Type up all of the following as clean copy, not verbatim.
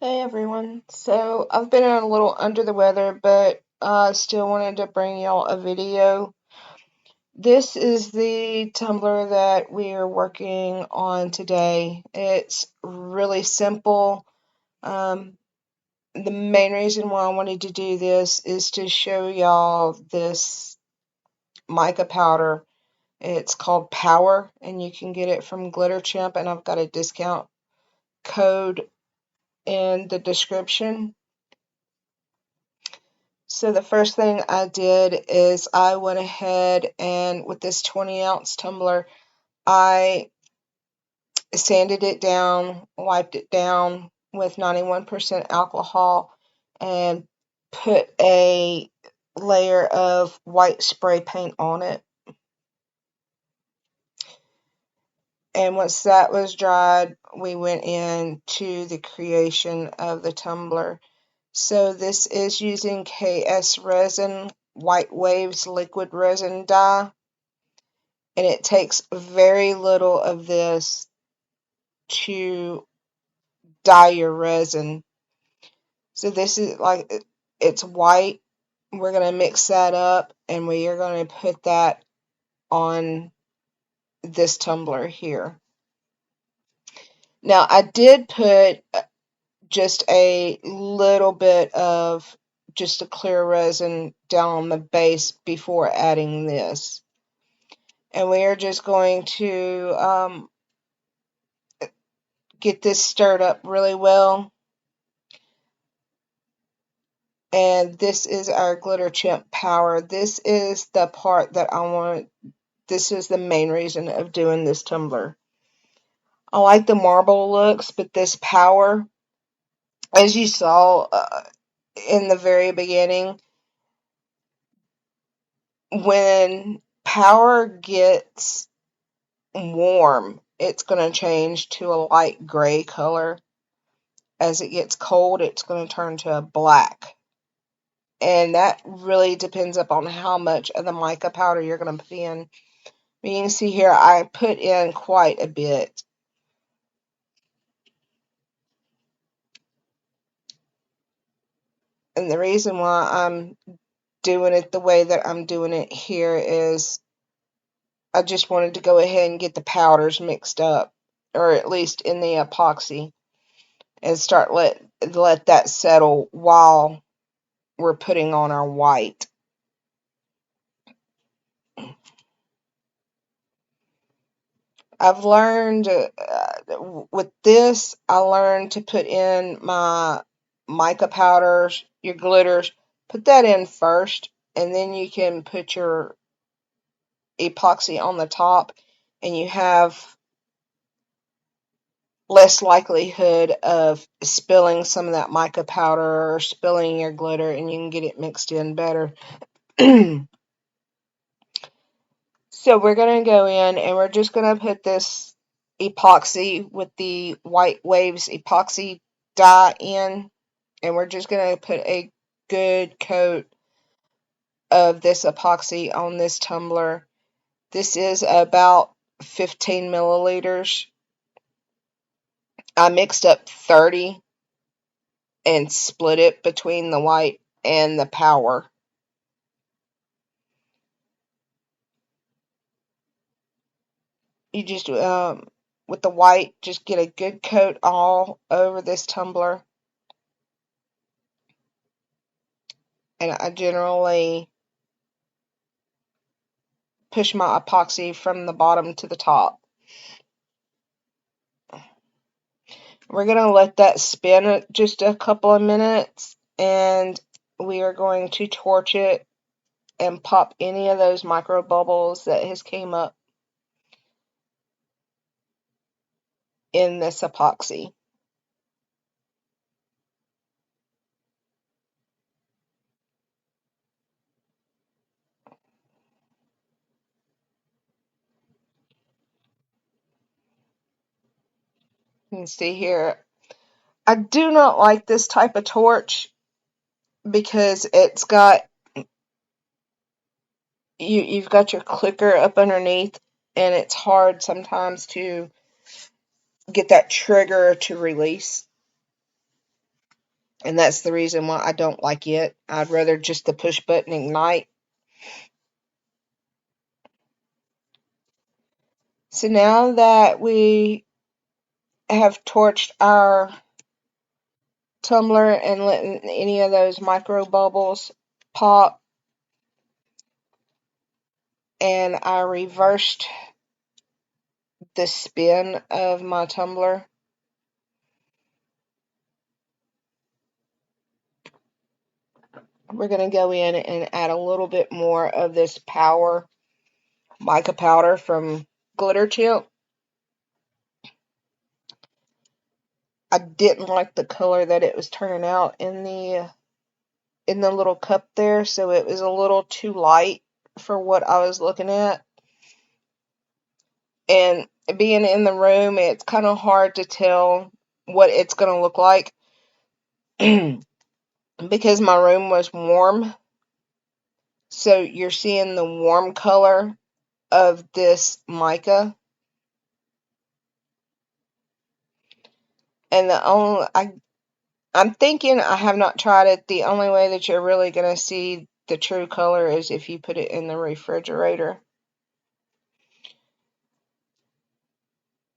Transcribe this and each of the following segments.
Hey everyone. So I've been a little under the weather, but I still wanted to bring y'all a video. This is the tumbler that we are working on today. It's really simple. Um, the main reason why I wanted to do this is to show y'all this mica powder. It's called Power, and you can get it from Chimp, and I've got a discount code in the description. So the first thing I did is I went ahead and with this 20-ounce tumbler, I sanded it down, wiped it down with 91% alcohol, and put a layer of white spray paint on it. And once that was dried, we went into the creation of the tumbler. So this is using KS resin, White Waves liquid resin dye, and it takes very little of this to dye your resin. So this is like, it's white. We're going to mix that up and we are going to put that on this tumbler here. Now I did put just a little bit of just a clear resin down on the base before adding this. And we are just going to get this stirred up really well. And this is our glitter chimp power. This is the part that I want. This is the main reason of doing this tumbler. I like the marble looks, but this power, as you saw in the very beginning, when power gets warm, it's going to change to a light gray color. As it gets cold, it's going to turn to a black. And that really depends upon how much of the mica powder you're going to put in. You can see here I put in quite a bit. And the reason why I'm doing it the way that I'm doing it here is I just wanted to go ahead and get the powders mixed up, or at least in the epoxy, and start let that settle while we're putting on our white. I've learned with this, I learned to put in my mica powders, your glitters, put that in first, and then you can put your epoxy on the top, and you have less likelihood of spilling some of that mica powder or spilling your glitter, and you can get it mixed in better. So we're going to go in and we're just going to put this epoxy with the White Waves epoxy dye in, and we're just going to put a good coat of this epoxy on this tumbler. This is about 15 milliliters. I mixed up 30 and split it between the white and the power. You just, with the white, just get a good coat all over this tumbler. And I generally push my epoxy from the bottom to the top. We're going to let that spin just a couple of minutes, and we are going to torch it and pop any of those micro bubbles that has came up in this epoxy. You can see here, I do not like this type of torch because it's got, you've got your clicker up underneath, and it's hard sometimes to get that trigger to release. And that's the reason why I don't like it. I'd rather just the push button ignite. So now that we have torched our tumbler and letting any of those micro bubbles pop, and I reversed the spin of my tumbler, we're going to go in and add a little bit more of this power mica powder from Glitter Chimp. I didn't like the color that it was turning out in the little cup there, so it was a little too light for what I was looking at. And being in the room, it's kind of hard to tell what it's going to look like because my room was warm. So you're seeing the warm color of this mica. And I'm thinking, I have not tried it, the only way that you're really going to see the true color is if you put it in the refrigerator.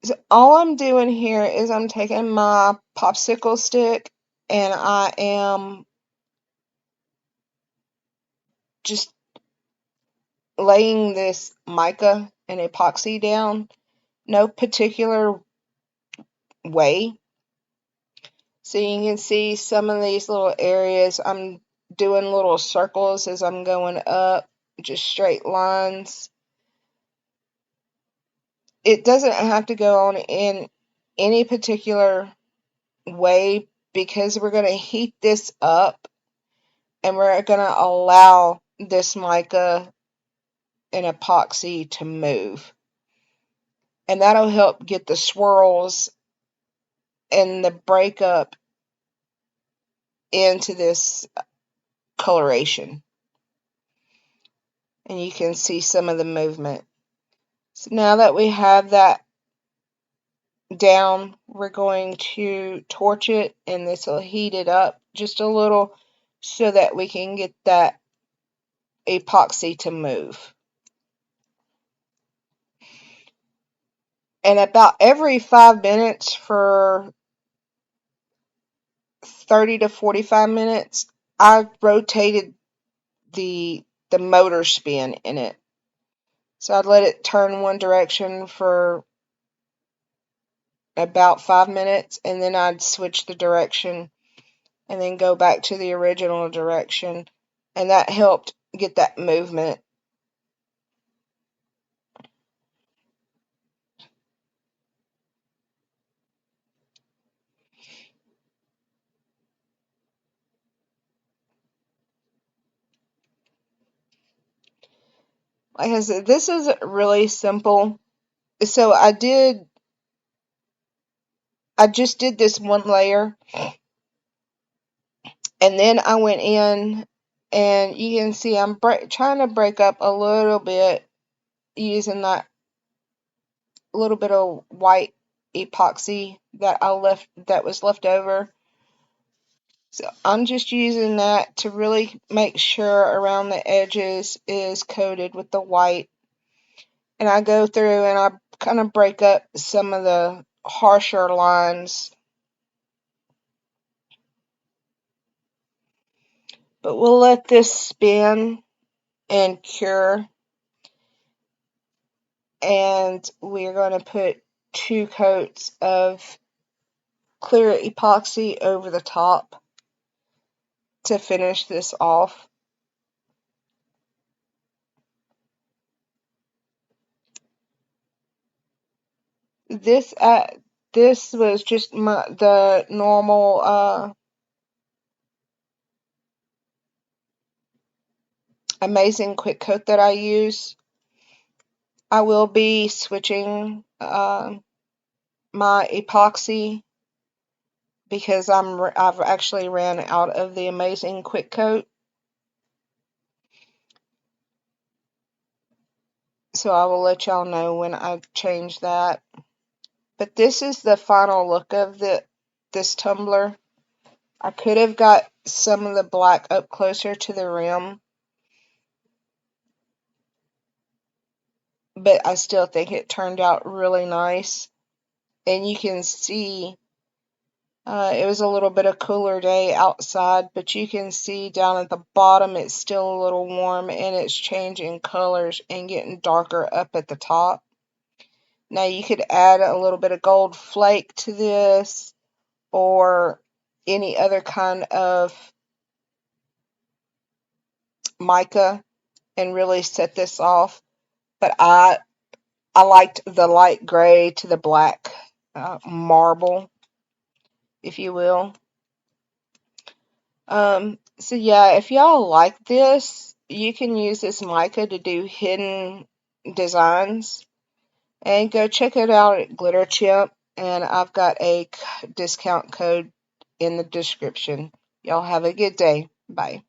So all I'm doing here is I'm taking my popsicle stick and I am just laying this mica and epoxy down, no particular way. So you can see some of these little areas, I'm doing little circles as I'm going up, just straight lines. It doesn't have to go on in any particular way because we're going to heat this up and we're going to allow this mica and epoxy to move. And that'll help get the swirls and the breakup into this coloration. And you can see some of the movement. So now that we have that down, we're going to torch it and this will heat it up just a little so that we can get that epoxy to move. And about every 5 minutes for 30 to 45 minutes, I rotated the motor spin in it. So I'd let it turn one direction for about 5 minutes and then I'd switch the direction and then go back to the original direction, and that helped get that movement. Like I said, this is really simple. So I just did this one layer and then I went in and you can see I'm trying to break up a little bit using that little bit of white epoxy that was left over. So I'm just using that to really make sure around the edges is coated with the white. And I go through and I kind of break up some of the harsher lines. But we'll let this spin and cure. And we're going to put 2 coats of clear epoxy over the top to finish this off. This was just the normal amazing quick coat that I use. I will be switching my epoxy because I've actually ran out of the amazing quick coat. So I will let y'all know when I change that. But this is the final look of this tumbler. I could have got some of the black up closer to the rim, but I still think it turned out really nice. And you can see it was a little bit of cooler day outside, but you can see down at the bottom it's still a little warm and it's changing colors and getting darker up at the top. Now you could add a little bit of gold flake to this or any other kind of mica and really set this off. But I liked the light gray to the black marble, if you will. So yeah, if y'all like this, you can use this mica to do hidden designs. And go check it out at Glitter Chimp. And I've got a discount code in the description. Y'all have a good day. Bye.